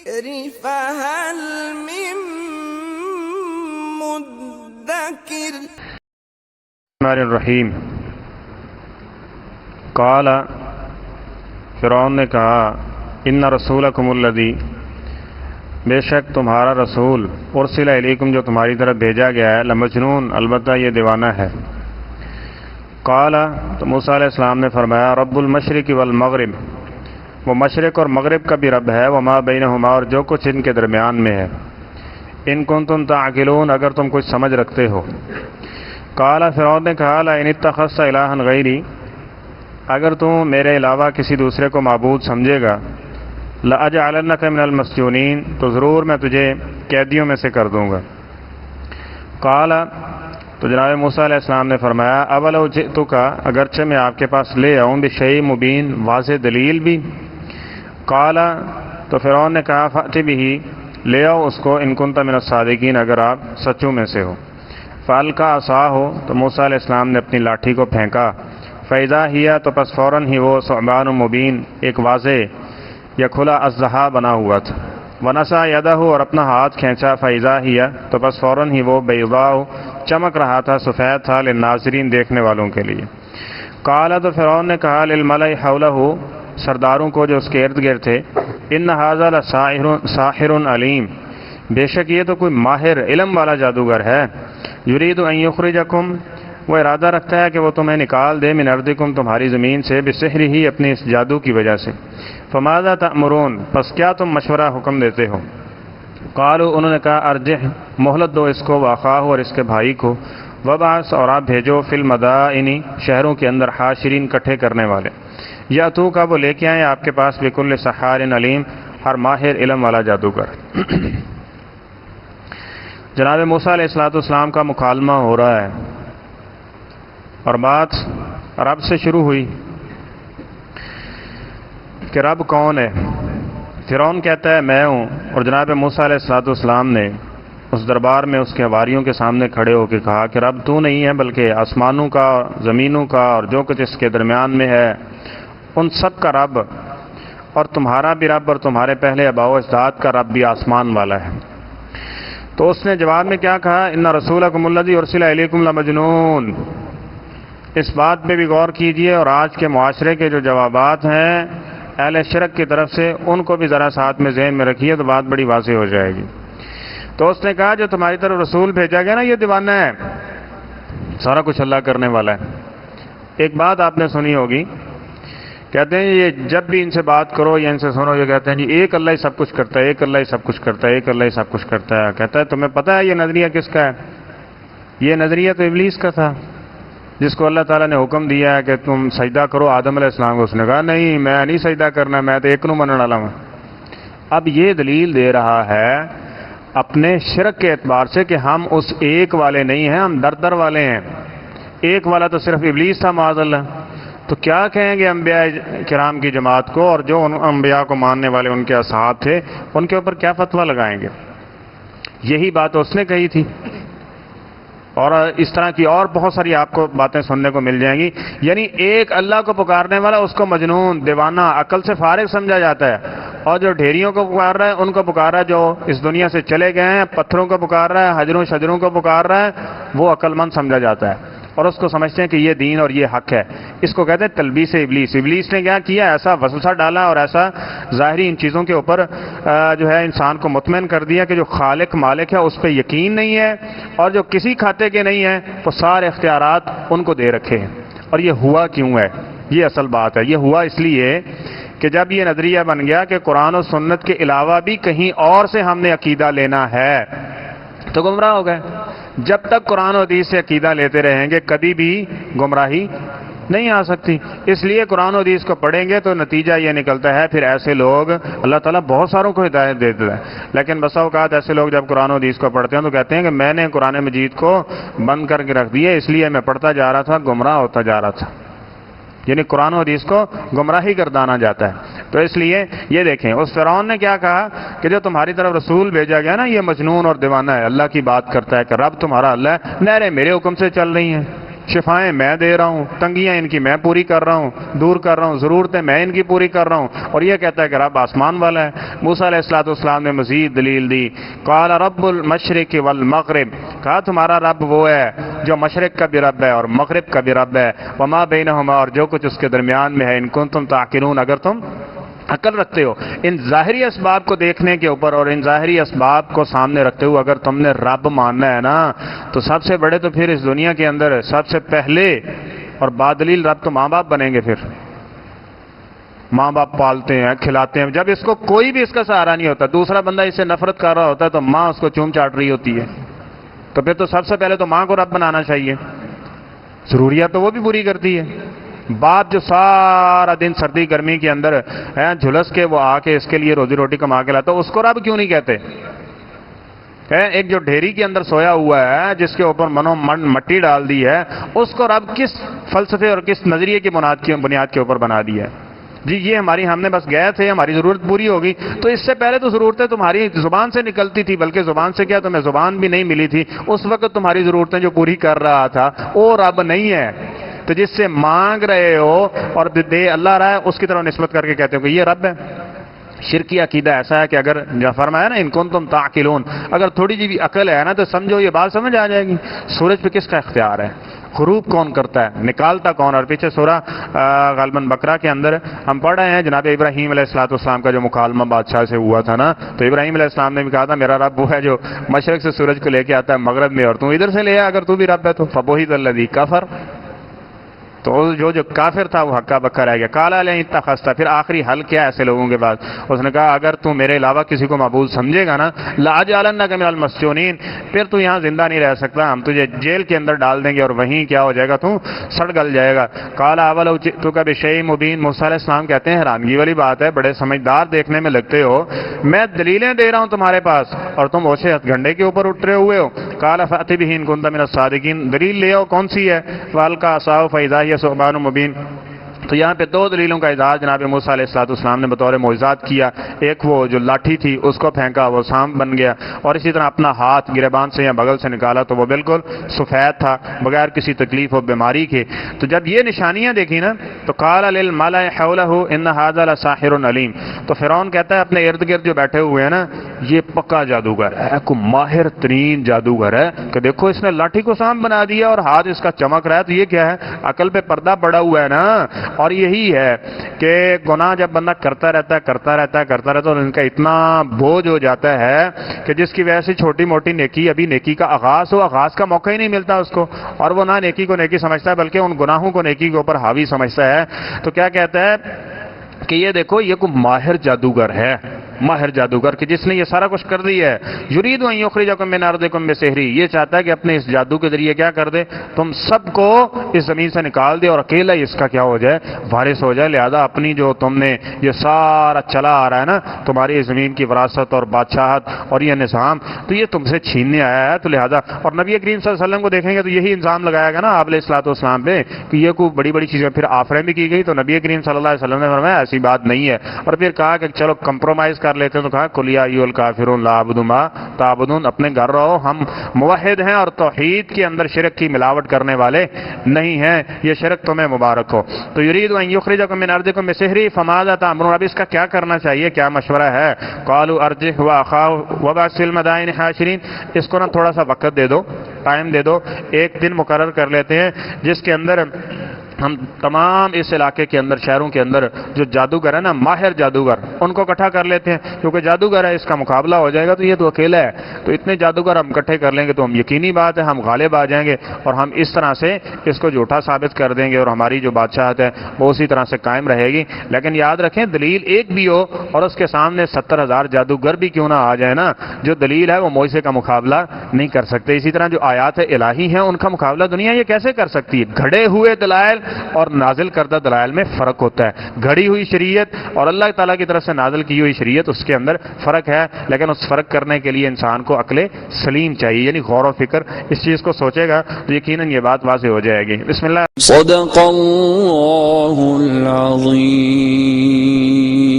فهل من مدكر الرحمن الرحیم قال فرعون نے کہا ان رسولکم الذی بے شک تمہارا رسول ارسل الیکم جو تمہاری طرف بھیجا گیا ہے لمجنون البتہ یہ دیوانہ ہے۔ قال تو موسیٰ علیہ السلام نے فرمایا رب المشرق والمغرب وہ مشرق اور مغرب کا بھی رب ہے وما بینہما اور جو کچھ ان کے درمیان میں ہے ان کنتم تعقلون اگر تم کچھ سمجھ رکھتے ہو۔ قال فرعون نے کہا لئن اتخذت الہا غیری اگر تم میرے علاوہ کسی دوسرے کو معبود سمجھے گا لأجعلنک من المسجونین تو ضرور میں تجھے قیدیوں میں سے کر دوں گا۔ قال تو جناب موسیٰ علیہ السلام نے فرمایا اولو جئتک اگرچہ میں آپ کے پاس لے آؤں بشیء مبین واضح دلیل بھی۔ قال تو فرعون نے کہا فأت بہ لے آؤ اس کو ان کنت من الصادقین اگر آپ سچوں میں سے ہو۔ فالقى عصاہ تو موسیٰ علیہ السلام نے اپنی لاٹھی کو پھینکا فاذا ہی تو پس فوراً ہی وہ ثعبان مبین ایک واضح یا کھلا اژدہا بنا ہوا تھا۔ ونسا یدہ اور اپنا ہاتھ کھینچا فاذا ہی تو پس فوراً ہی وہ بیضاء چمک رہا تھا سفید تھا للناظرین دیکھنے والوں کے لیے۔ قال تو فرعون نے کہا للملأ حولہ سرداروں کو جو اس کے ارد گرد تھے ان ھذا لساحر علیم بے شک یہ تو کوئی ماہر علم والا جادوگر ہے۔ یرید ان یخرجکم وہ ارادہ رکھتا ہے کہ وہ تمہیں نکال دے من ارضکم تمہاری زمین سے بسحر ہی اپنے اس جادو کی وجہ سے۔ فماذا تأمرون پس کیا تم مشورہ حکم دیتے ہو؟ قالوا انہوں نے کہا ارجح مہلت دو اس کو واخاہ اور اس کے بھائی کو وبعث اور آپ بھیجو فی المدائن شہروں کے اندر حاشرین کٹھے کرنے والے یاتو کا وہ لے کے آئیں آپ کے پاس بکل سحار علیم ہر ماہر علم والا جادوگر۔ جناب موسیٰ علیہ السلام کا مکالمہ ہو رہا ہے اور بات رب سے شروع ہوئی کہ رب کون ہے۔ فرعون کہتا ہے میں ہوں، اور جناب موسیٰ علیہ السلام نے اس دربار میں اس کے حواریوں کے سامنے کھڑے ہو کے کہا کہ رب تو نہیں ہے بلکہ آسمانوں کا زمینوں کا اور جو کچھ اس کے درمیان میں ہے ان سب کا رب، اور تمہارا بھی رب اور تمہارے پہلے آباء و اجداد کا رب بھی آسمان والا ہے۔ تو اس نے جواب میں کیا کہا ان رسولکم الذی ارسل الیکم لمجنون۔ اس بات پہ بھی غور کیجئے اور آج کے معاشرے کے جو جوابات ہیں اہل شرک کی طرف سے ان کو بھی ذرا ساتھ میں ذہن میں رکھیے تو بات بڑی واضح ہو جائے گی۔ تو اس نے کہا جو تمہاری طرف رسول بھیجا گیا نا یہ دیوانہ ہے، سارا کچھ اللہ کرنے والا ہے۔ ایک بات آپ نے سنی ہوگی، کہتے ہیں یہ جب بھی ان سے بات کرو یا ان سے سنو یہ کہتے ہیں جی ایک اللہ ہی سب کچھ کرتا ہے، ایک اللہ ہی سب کچھ کرتا ہے، ایک اللہ ہی سب کچھ کرتا ہے۔ کہتا ہے تمہیں پتہ ہے یہ نظریہ کس کا ہے؟ یہ نظریہ تو ابلیس کا تھا جس کو اللہ تعالیٰ نے حکم دیا ہے کہ تم سجدہ کرو آدم علیہ السلام کو۔ اس نے کہا نہیں میں نہیں سجدہ کرنا، میں تو ایک نو منن والا ہوں۔ اب یہ دلیل دے رہا ہے اپنے شرک کے اعتبار سے کہ ہم اس ایک والے نہیں ہیں، ہم در در والے ہیں۔ ایک والا تو صرف ابلیس تھا معاذ اللہ۔ تو کیا کہیں گے انبیاء کرام کی جماعت کو، اور جو ان انبیاء کو ماننے والے ان کے اصحاب تھے ان کے اوپر کیا فتویٰ لگائیں گے؟ یہی بات اس نے کہی تھی، اور اس طرح کی اور بہت ساری آپ کو باتیں سننے کو مل جائیں گی۔ یعنی ایک اللہ کو پکارنے والا اس کو مجنون، دیوانہ، عقل سے فارغ سمجھا جاتا ہے، اور جو ڈھیریوں کو پکار رہا ہے ان کو پکار رہا ہے جو اس دنیا سے چلے گئے ہیں، پتھروں کو پکار رہا ہے، حجروں شجروں کو پکار رہا ہے، وہ عقل مند سمجھا جاتا ہے اور اس کو سمجھتے ہیں کہ یہ دین اور یہ حق ہے۔ اس کو کہتے ہیں تلبیس ابلیس۔ ابلیس نے کیا کیا؟ ایسا وسوسہ ڈالا اور ایسا ظاہری ان چیزوں کے اوپر جو ہے انسان کو مطمئن کر دیا کہ جو خالق مالک ہے اس پہ یقین نہیں ہے، اور جو کسی کھاتے کے نہیں ہیں وہ سارے اختیارات ان کو دے رکھے ہیں۔ اور یہ ہوا کیوں ہے؟ یہ اصل بات ہے۔ یہ ہوا اس لیے کہ جب یہ نظریہ بن گیا کہ قرآن و سنت کے علاوہ بھی کہیں اور سے ہم نے عقیدہ لینا ہے تو گمراہ ہو گئے۔ جب تک قرآن و حدیث سے عقیدہ لیتے رہیں گے کبھی بھی گمراہی نہیں آ سکتی۔ اس لیے قرآن و حدیث کو پڑھیں گے تو نتیجہ یہ نکلتا ہے پھر ایسے لوگ اللہ تعالیٰ بہت ساروں کو ہدایت دیتا ہے، لیکن بسا اوقات ایسے لوگ جب قرآن و حدیث کو پڑھتے ہیں تو کہتے ہیں کہ میں نے قرآن مجید کو بند کر کے رکھ دیا اس لیے میں پڑھتا جا رہا تھا، گمراہ ہوتا جا رہا تھا۔ یعنی قرآن و حدیث کو گمراہی گردانا جاتا ہے۔ تو اس لیے یہ دیکھیں اس فرعون نے کیا کہا کہ جو تمہاری طرف رسول بھیجا گیا نا یہ مجنون اور دیوانہ ہے، اللہ کی بات کرتا ہے کہ رب تمہارا اللہ ہے، نہریں میرے حکم سے چل رہی ہیں۔ شفائیں میں دے رہا ہوں، تنگیاں ان کی میں پوری کر رہا ہوں، دور کر رہا ہوں، ضرورتیں میں ان کی پوری کر رہا ہوں، اور یہ کہتا ہے کہ رب آسمان والا ہے۔ موسیٰ علیہ السلام نے مزید دلیل دی، قال رب المشرق والمغرب، کہا تمہارا رب وہ ہے جو مشرق کا بھی رب ہے اور مغرب کا بھی رب ہے، وما بینہما، اور جو کچھ اس کے درمیان میں ہے، ان کنتم تعقلون، اگر تم عقل رکھتے ہو۔ ان ظاہری اسباب کو دیکھنے کے اوپر اور ان ظاہری اسباب کو سامنے رکھتے ہوئے اگر تم نے رب ماننا ہے نا، تو سب سے بڑے تو پھر اس دنیا کے اندر سب سے پہلے اور بادلیل رب تو ماں باپ بنیں گے۔ پھر ماں باپ پالتے ہیں، کھلاتے ہیں، جب اس کو کوئی بھی اس کا سہارا نہیں ہوتا، دوسرا بندہ اس سے نفرت کر رہا ہوتا ہے تو ماں اس کو چوم چاٹ رہی ہوتی ہے، تو پھر تو سب سے پہلے تو ماں کو رب بنانا چاہیے۔ ضروریات تو وہ بھی پوری کرتی ہے۔ باپ جو سارا دن سردی گرمی کے اندر جھلس کے وہ آ کے اس کے لیے روزی روٹی کما کے لاتا، اس کو رب کیوں نہیں کہتے؟ ایک جو ڈھیری کے اندر سویا ہوا ہے، جس کے اوپر منو من مٹی ڈال دی ہے، اس کو رب کس فلسفے اور کس نظریے کی بنیاد کے اوپر بنا دی ہے؟ جی یہ ہم نے بس گئے تھے، ہماری ضرورت پوری ہوگی، تو اس سے پہلے تو ضرورتیں تمہاری زبان سے نکلتی تھی، بلکہ زبان سے کیا تمہیں زبان بھی نہیں ملی تھی، اس وقت تمہاری ضرورتیں جو پوری کر رہا تھا وہ رب نہیں ہے۔ تو جس سے مانگ رہے ہو اور دے اللہ رہا ہے، اس کی طرف نسبت کر کے کہتے ہو کہ یہ رب ہے۔ شرکی عقیدہ ایسا ہے کہ اگر فرمایا نا ان کنتم تعقلون، اگر تھوڑی جی بھی عقل ہے نا تو سمجھو یہ بات سمجھ آ جائے گی، سورج پہ کس کا اختیار ہے، غروب کون کرتا ہے، نکالتا کون؟ اور پیچھے سورہ غالباً بقرہ کے اندر ہم پڑھ رہے ہیں جناب ابراہیم علیہ السلام کا جو مکالمہ بادشاہ سے ہوا تھا نا، تو ابراہیم علیہ السلام نے بھی کہا تھا میرا رب وہ ہے جو مشرق سے سورج کو لے کے آتا ہے مغرب میں، اور تو ادھر سے لے آ، اگر تو بھی رب ہے تو فبہت الذی کفر، تو جو کافر تھا وہ ہکا بکا رہ گیا۔ قال لئن اتخذت، پھر آخری حل کیا ایسے لوگوں کے بعد؟ اس نے کہا اگر تو میرے علاوہ کسی کو معبود سمجھے گا نا، لاجعلنک من المسجونین، پھر تو یہاں زندہ نہیں رہ سکتا، ہم تجھے جیل کے اندر ڈال دیں گے اور وہیں کیا ہو جائے گا، تو سڑ گل جائے گا۔ قال اولو جئتک بشیء مبین، موسیٰ علیہ السلام کہتے ہیں حیرانگی والی بات ہے، بڑے سمجھدار دیکھنے میں لگتے ہو، میں دلیلیں دے رہا ہوں تمہارے پاس اور تم اوچھے ہتھ گھنڈے کے اوپر اٹھ رہے ہوئے ہو۔ قال فأت بہ ان کنت من الصادقین، دلیل لے آؤ، کون سی ہے؟ فالقى عصاه فاذا هي ثعبان مبین۔ تو یہاں پہ دو دلیلوں کا اظہار جناب موسیٰ علیہ السلام نے بطور معجزات کیا، ایک وہ جو لاٹھی تھی اس کو پھینکا وہ سانپ بن گیا، اور اسی طرح اپنا ہاتھ گریبان سے یا بغل سے نکالا تو وہ بالکل سفید تھا بغیر کسی تکلیف و بیماری کے۔ تو جب یہ نشانیاں دیکھی نا تو قال للملأ حولہ ان ھذا لساحر علیم، تو فرعون کہتا ہے اپنے ارد گرد جو بیٹھے ہوئے ہیں نا، یہ پکا جادوگر ہے، کوئی ماہر ترین جادوگر ہے، کہ دیکھو اس نے لاٹھی کو سانپ بنا دیا اور ہاتھ اس کا چمک رہا ہے، تو یہ کیا ہے؟ عقل پہ پردہ پڑا ہوا ہے نا۔ اور یہی ہے کہ گناہ جب بندہ کرتا رہتا ہے اور ان کا اتنا بوجھ ہو جاتا ہے کہ جس کی وجہ سے چھوٹی موٹی نیکی، ابھی نیکی کا آغاز کا موقع ہی نہیں ملتا اس کو، اور وہ نہ نیکی کو نیکی سمجھتا ہے بلکہ ان گناہوں کو نیکی کے اوپر حاوی سمجھتا ہے، تو کیا کہتا ہے کہ یہ دیکھو یہ کوئی ماہر جادوگر ہے، ماہر جادوگر کہ جس نے یہ سارا کچھ کر دیا ہے۔ یرید ان یخرجکم من ارضکم بسحری، یہ چاہتا ہے کہ اپنے اس جادو کے ذریعے کیا کر دے، تم سب کو اس زمین سے نکال دے اور اکیلا اس کا کیا ہو جائے، وارث ہو جائے۔ لہذا اپنی جو تم نے یہ سارا چلا آ رہا ہے نا تمہاری اس زمین کی وراثت اور بادشاہت اور یہ نظام، تو یہ تم سے چھیننے آیا ہے، تو لہذا اور نبی کریم صلی اللہ علیہ وسلم کو دیکھیں گے تو یہی الزام لگایا گا نا آپ علیہ الصلوۃ والسلام پہ کہ یہ کوئی بڑی بڑی چیزیں، پھر آفریں بھی کی گئی، تو نبی کریم صلی اللہ علیہ وسلم نے فرمایا ایسی بات نہیں ہے، اور پھر کہا کہ چلو کمپرومائز کر لیتے ہیں، تو کہا قل یا ایھا الکافرون لا اعبد ما تعبدون، اپنے گھر رہو، ہم موحد ہیں اور توحید کے اندر شرک کی ملاوٹ کرنے والے نہیں ہیں، یہ شرک تمہیں مبارک ہو۔ تو یرید ان یخرجکم من ارضکم بسحر فماذا تأمرون، اب اس کا کیا کرنا چاہیے، کیا مشورہ ہے؟ قالوا ارجه واخاه وبعث في المدائن حاشرین، اس کو نا تھوڑا سا وقت دے دو، ٹائم دے دو، ایک دن مقرر کر لیتے ہیں جس کے اندر ہم تمام اس علاقے کے اندر، شہروں کے اندر جو جادوگر ہے نا، ماہر جادوگر، ان کو اکٹھا کر لیتے ہیں، کیونکہ جادوگر ہے، اس کا مقابلہ ہو جائے گا تو یہ تو اکیلا ہے، تو اتنے جادوگر ہم اکٹھے کر لیں گے تو ہم یقینی بات ہے ہم غالب آ جائیں گے، اور ہم اس طرح سے اس کو جھوٹا ثابت کر دیں گے اور ہماری جو بادشاہت ہے وہ اسی طرح سے قائم رہے گی۔ لیکن یاد رکھیں دلیل ایک بھی ہو اور اس کے سامنے 70,000 جادوگر بھی کیوں نہ آ جائے نا، جو دلیل ہے وہ معجزے کا مقابلہ نہیں کر سکتے۔ اسی طرح جو آیات الہی ہیں ان کا مقابلہ دنیا یہ کیسے کر سکتی ہے؟ گھڑے ہوئے دلائل اور نازل کردہ دلائل میں فرق ہوتا ہے، گھڑی ہوئی شریعت اور اللہ تعالیٰ کی طرف سے نازل کی ہوئی شریعت، اس کے اندر فرق ہے، لیکن اس فرق کرنے کے لیے انسان کو عقل سلیم چاہیے، یعنی غور و فکر اس چیز کو سوچے گا تو یقیناً یہ بات واضح ہو جائے گی۔ بسم اللہ۔ صدق اللہ العظیم۔